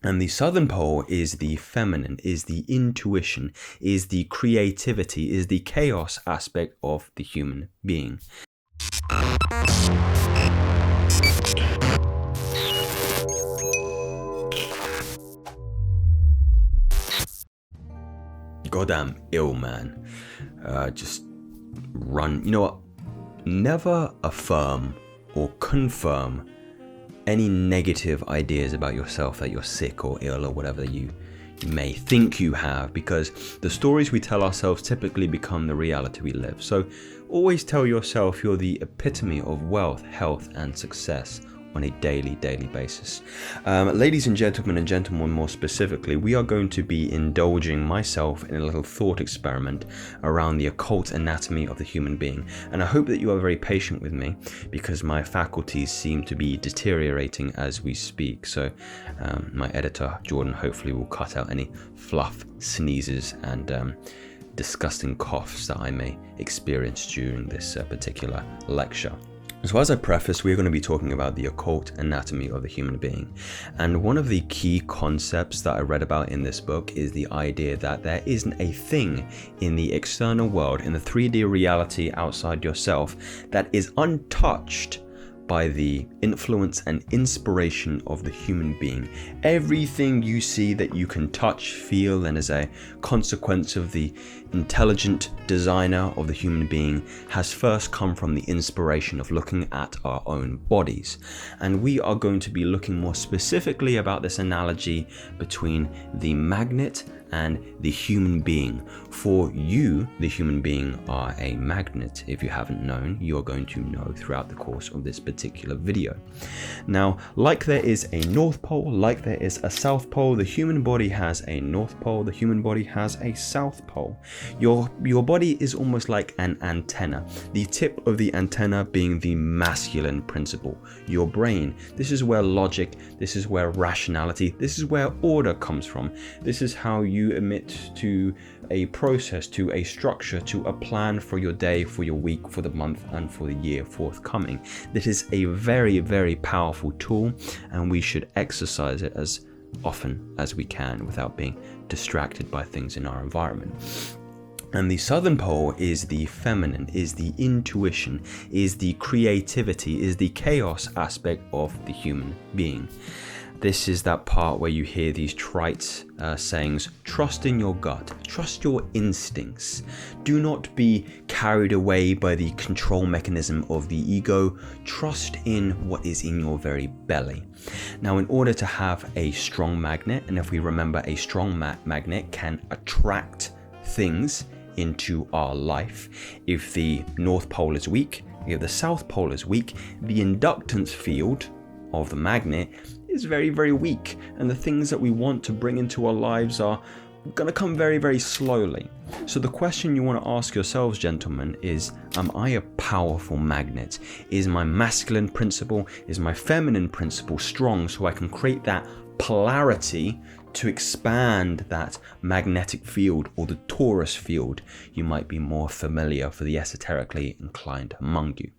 And the southern pole is the feminine, is the intuition, is the creativity, is the chaos aspect of the human being. Goddamn ill, man. Just run. You know what? Never affirm or confirm any negative ideas about yourself that you're sick or ill or whatever you may think you have, because the stories we tell ourselves typically become the reality we live. So always tell yourself you're the epitome of wealth, health, and success on a daily basis. Ladies and gentlemen, more specifically, we are going to be indulging myself in a little thought experiment around the occult anatomy of the human being. And I hope that you are very patient with me, because my faculties seem to be deteriorating as we speak. So my editor, Jordan, hopefully will cut out any fluff, sneezes, and disgusting coughs that I may experience during this particular lecture. So as I preface, we're going to be talking about the occult anatomy of the human being. And one of the key concepts that I read about in this book is the idea that there isn't a thing in the external world, in the 3D reality outside yourself, that is untouched by the influence and inspiration of the human being. Everything you see that you can touch, feel, and as a consequence of the intelligent designer of the human being has first come from the inspiration of looking at our own bodies. And we are going to be looking more specifically about this analogy between the magnet and the human being. For you, the human being, are a magnet. If you haven't known, you're going to know throughout the course of this particular video. Now, like there is a North Pole, like there is a South Pole, the human body has a North Pole, the human body has a South Pole. Your body is almost like an antenna, the tip of the antenna being the masculine principle. Your brain, this is where logic, this is where rationality, this is where order comes from. This is how you emit to a process, to a structure, to a plan for your day, for your week, for the month, and for the year forthcoming. This is a very powerful tool, and we should exercise it as often as we can without being distracted by things in our environment. And the southern pole is the feminine, is the intuition, is the creativity, is the chaos aspect of the human being. This is that part where you hear these trite sayings: trust in your gut, trust your instincts, do not be carried away by the control mechanism of the ego, trust in what is in your very belly. Now, in order to have a strong magnet, and if we remember, a strong magnet can attract things into our life. If the North Pole is weak, if the South Pole is weak, the inductance field of the magnet is very weak, and the things that we want to bring into our lives are going to come very slowly. So the question you want to ask yourselves, gentlemen, is, am I a powerful magnet? Is my masculine principle, is my feminine principle strong, so I can create that polarity to expand that magnetic field, or the torus field you might be more familiar for the esoterically inclined among you?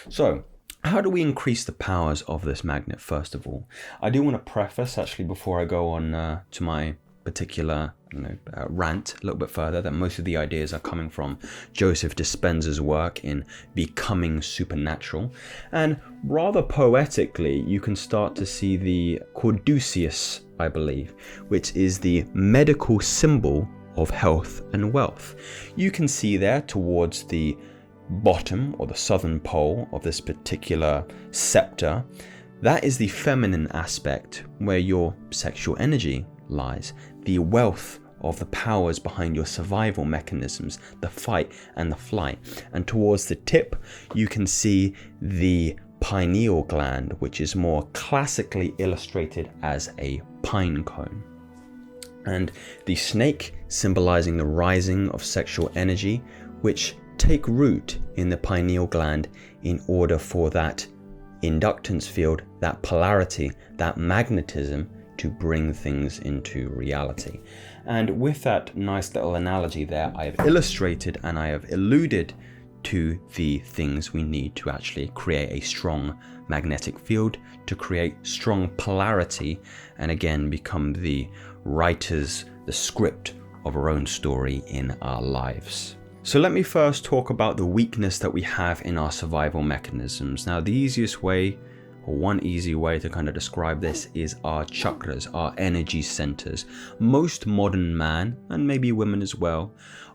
So how do we increase the powers of this magnet? First of all, I do want to preface, actually, before I go on to my particular rant a little bit further, that most of the ideas are coming from Joseph Dispenza's work in Becoming Supernatural. And rather poetically, you can start to see the caduceus, I believe, which is the medical symbol of health and wealth. You can see there towards the bottom, or the southern pole of this particular scepter, that is the feminine aspect, where your sexual energy lies, the wealth of the powers behind your survival mechanisms, the fight and the flight. And towards the tip, you can see the pineal gland, which is more classically illustrated as a pine cone. And the snake symbolizing the rising of sexual energy, which take root in the pineal gland in order for that inductance field, that polarity, that magnetism to bring things into reality. And with that nice little analogy there, I have illustrated and I have alluded to the things we need to actually create a strong magnetic field, to create strong polarity, and again become the writers, the script of our own story in our lives. So let me first talk about the weakness that we have in our survival mechanisms. Now, the easiest way, or one easy way to kind of describe this, is our chakras, our energy centers. Most modern man, and maybe women as well,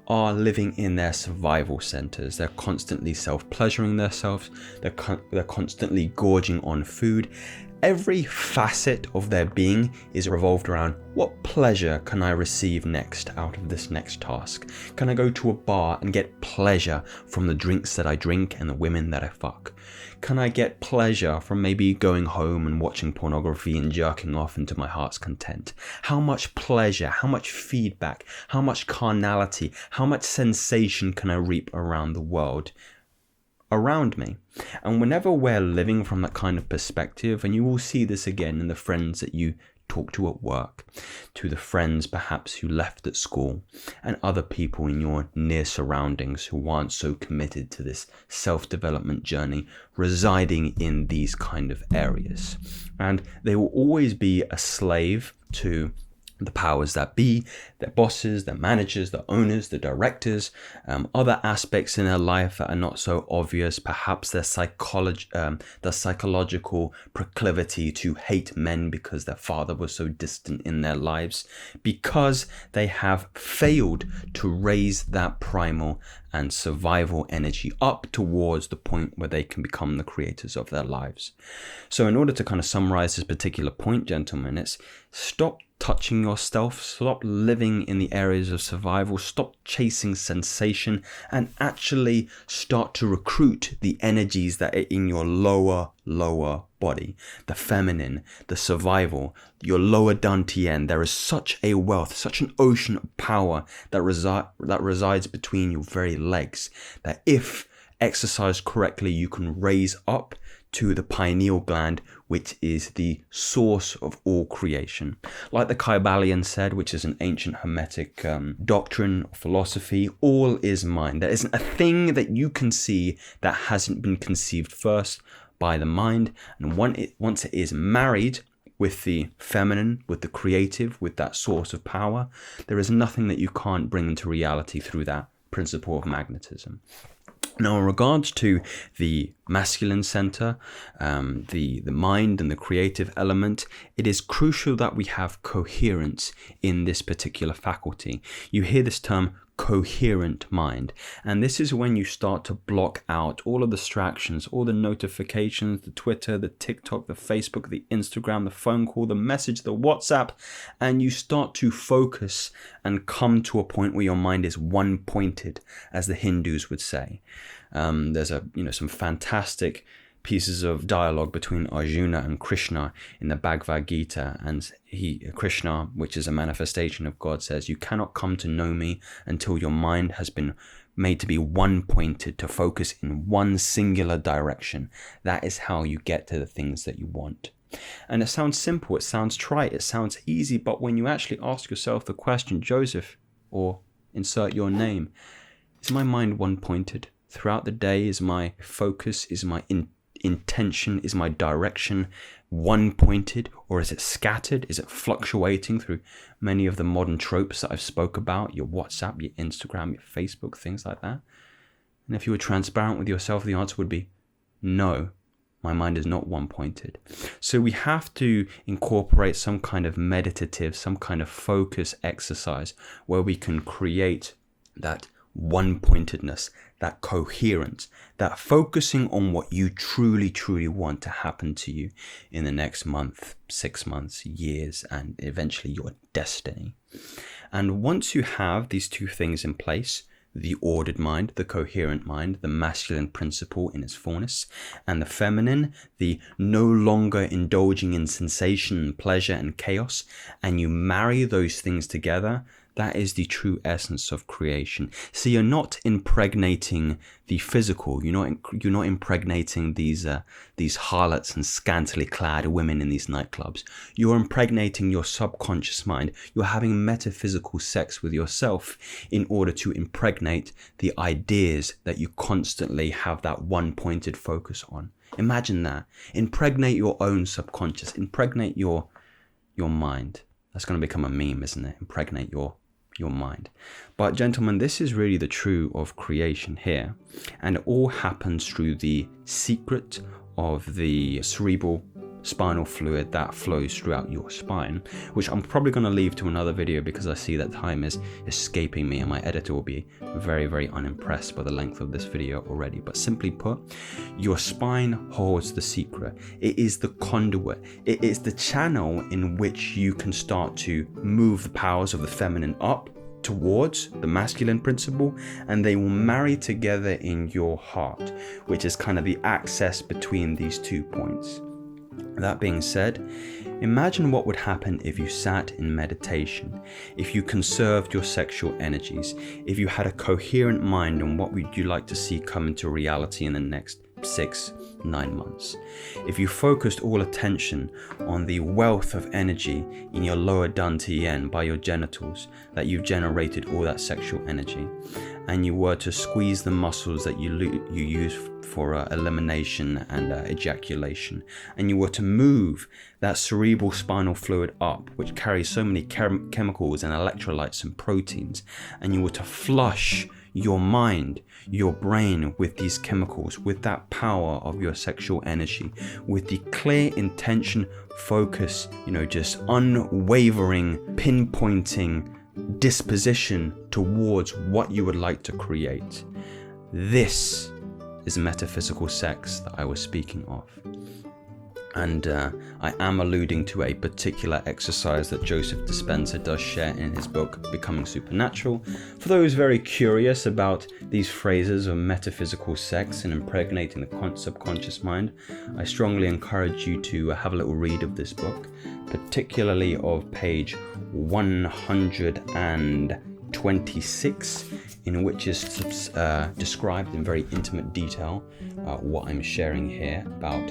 are living in their survival centers. They're constantly self-pleasuring themselves. They're constantly gorging on food. Every facet of their being is revolved around, what pleasure can I receive next out of this next task? Can I go to a bar and get pleasure from the drinks that I drink and the women that I fuck? Can I get pleasure from maybe going home and watching pornography and jerking off into my heart's content? How much pleasure, how much feedback, how much carnality, how much sensation can I reap around the world around me? And whenever we're living from that kind of perspective, and you will see this again in the friends that you talk to at work, to the friends perhaps who left at school, and other people in your near surroundings who aren't so committed to this self-development journey, residing in these kind of areas. And they will always be a slave to the powers that be, their bosses, their managers, the owners, the directors, other aspects in their life that are not so obvious, perhaps their psychological proclivity to hate men because their father was so distant in their lives, because they have failed to raise that primal and survival energy up towards the point where they can become the creators of their lives. So in order to kind of summarize this particular point, gentlemen, it's stop touching yourself, stop living in the areas of survival, stop chasing sensation, and actually start to recruit the energies that are in your lower body, the feminine, the survival, your lower dantian. There is such a wealth, such an ocean of power that resides between your very legs, that if exercised correctly, you can raise up to the pineal gland, which is the source of all creation. Like the Kybalion said, which is an ancient Hermetic doctrine or philosophy, all is mind. There isn't a thing that you can see that hasn't been conceived first by the mind. And once it is married with the feminine, with the creative, with that source of power, there is nothing that you can't bring into reality through that principle of magnetism. Now, in regards to the masculine center, the mind and the creative element, it is crucial that we have coherence in this particular faculty. You hear this term coherent mind, and this is when you start to block out all of the distractions, all the notifications, the Twitter, the TikTok, the Facebook, the Instagram, the phone call, the message, the WhatsApp, and you start to focus and come to a point where your mind is one-pointed, as the Hindus would say. There's some fantastic pieces of dialogue between Arjuna and Krishna in the Bhagavad Gita, and Krishna, which is a manifestation of God, says, "You cannot come to know me until your mind has been made to be one-pointed, to focus in one singular direction. That is how you get to the things that you want." And it sounds simple, it sounds trite, it sounds easy, but when you actually ask yourself the question, Joseph, or insert your name, is my mind one-pointed? Throughout the day, is my focus, is my intention, is my direction one-pointed, or is it scattered? Is it fluctuating through many of the modern tropes that I've spoke about, your WhatsApp, your Instagram, your Facebook, things like that? And if you were transparent with yourself, the answer would be no. My mind is not one-pointed. So we have to incorporate some kind of meditative, some kind of focus exercise where we can create that one-pointedness, that coherence, that focusing on what you truly want to happen to you in the next month, 6 months, years, and eventually your destiny. And once you have these two things in place, the ordered mind, the coherent mind, the masculine principle in its fullness, and the feminine, the no longer indulging in sensation and pleasure and chaos, and you marry those things together, That is the true essence of creation. So you're not impregnating the physical. You're not impregnating these harlots and scantily clad women in these nightclubs. You're impregnating your subconscious mind. You're having metaphysical sex with yourself in order to impregnate the ideas that you constantly have that one pointed focus on. Imagine that. Impregnate your own subconscious. Impregnate your mind. That's going to become a meme, isn't it? Impregnate your mind. But gentlemen, this is really the true of creation here. And it all happens through the secret of the cerebral spinal fluid that flows throughout your spine, which I'm probably going to leave to another video because I see that time is escaping me and my editor will be very, very unimpressed by the length of this video already. But simply put, your spine holds the secret. It is the conduit. It is the channel in which you can start to move the powers of the feminine up towards the masculine principle, and they will marry together in your heart, which is kind of the access between these 2 points. That being said, imagine what would happen if you sat in meditation, if you conserved your sexual energies, if you had a coherent mind on what would you like to see come into reality in the next 6-9 months. If you focused all attention on the wealth of energy in your lower dantian by your genitals, that you've generated all that sexual energy, and you were to squeeze the muscles that you use for elimination and ejaculation, and you were to move that cerebral spinal fluid up, which carries so many chemicals and electrolytes and proteins, and you were to flush your mind, your brain with these chemicals, with that power of your sexual energy, with the clear intention, focus, just unwavering, pinpointing disposition towards what you would like to create. This is metaphysical sex that I was speaking of. And I am alluding to a particular exercise that Joseph Dispenza does share in his book, Becoming Supernatural. For those very curious about these phrases of metaphysical sex and impregnating the subconscious mind, I strongly encourage you to have a little read of this book, particularly of page 126, in which is described in very intimate detail what I'm sharing here about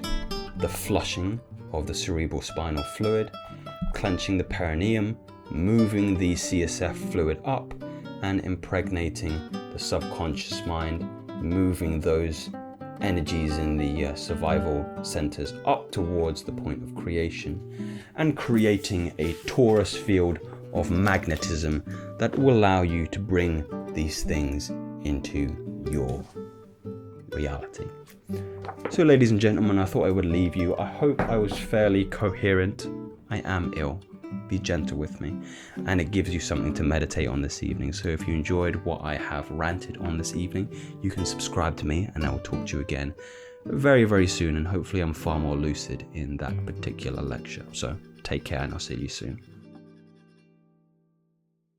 the flushing of the cerebral spinal fluid, clenching the perineum, moving the CSF fluid up, and impregnating the subconscious mind, moving those energies in the survival centers up towards the point of creation, and creating a torus field of magnetism that will allow you to bring these things into your reality. So ladies and gentlemen, I thought I would leave you. I hope I was fairly coherent. I am ill. Be gentle with me. And it gives you something to meditate on this evening. So if you enjoyed what I have ranted on this evening, you can subscribe to me and I will talk to you again very, very soon. And hopefully I'm far more lucid in that particular lecture. So take care and I'll see you soon.